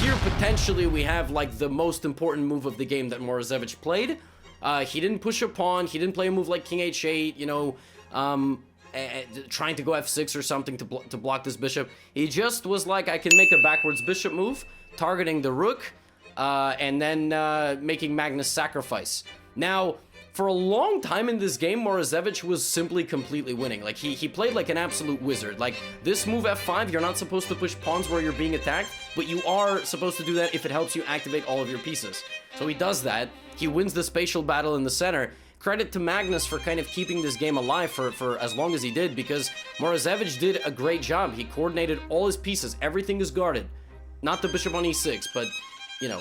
here, potentially, we have, like, the most important move of the game that Morozevich played. He didn't push a pawn. He didn't play a move like King H8, you know, trying to go F6 or something to block this bishop. He just was like, I can make a backwards bishop move, targeting the rook, and then making Magnus sacrifice. Now, for a long time in this game, Morozevich was simply completely winning. Like, he played like an absolute wizard. Like, this move F5, you're not supposed to push pawns where you're being attacked, but you are supposed to do that if it helps you activate all of your pieces. So he does that. He wins the spatial battle in the center. Credit to Magnus for kind of keeping this game alive for as long as he did, because Morozevich did a great job. He coordinated all his pieces. Everything is guarded. Not the bishop on E6, but, you know,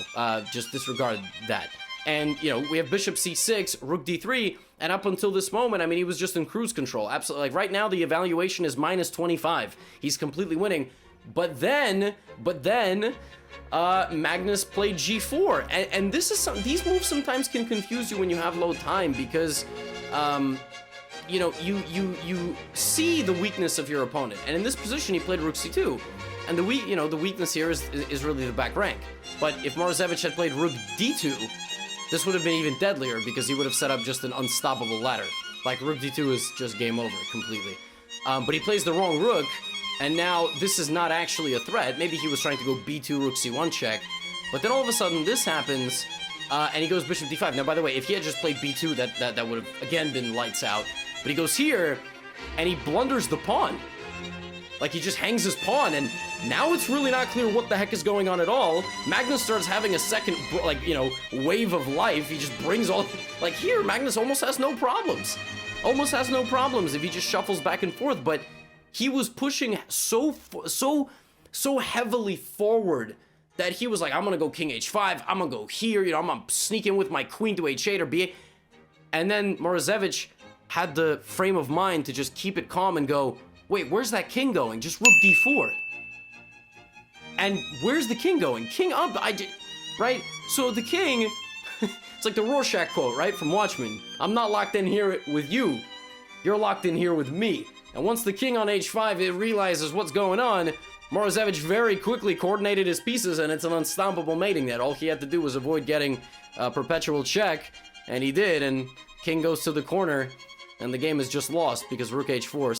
just disregard that. And, you know, we have bishop c6, rook d3, and up until this moment, I mean, he was just in cruise control. Absolutely. Like, right now, the evaluation is minus 25. He's completely winning. But then, Magnus played g4. And this is these moves sometimes can confuse you when you have low time, because, you know, you see the weakness of your opponent. And in this position, he played rook c2. And the weakness here is really the back rank. But if Morozevich had played rook d2, this would have been even deadlier, because he would have set up just an unstoppable ladder. Like, rook d2 is just game over completely. But he plays the wrong rook, and now this is not actually a threat. Maybe he was trying to go b2, rook c1 check, but then all of a sudden this happens, and he goes bishop d5. Now, by the way, if he had just played b2, that would have, again, been lights out. But he goes here, and he blunders the pawn. Like, he just hangs his pawn, and now it's really not clear what the heck is going on at all. Magnus starts having a second, like, you know, wave of life. He just brings all... Like, here, Magnus almost has no problems. Almost has no problems if he just shuffles back and forth, but he was pushing so heavily forward that he was like, I'm gonna go king h5, I'm gonna go here, you know, I'm gonna sneak in with my queen to h8 or b8. And then Morozevich had the frame of mind to just keep it calm and go, wait, where's that king going? Just rook d4. And where's the king going? King up, right? So the king, it's like the Rorschach quote, right? From Watchmen. I'm not locked in here with you. You're locked in here with me. And once the king on h5, it realizes what's going on, Morozevich very quickly coordinated his pieces, and it's an unstoppable mating net. All he had to do was avoid getting a perpetual check, and he did, and king goes to the corner, and the game is just lost because rook h4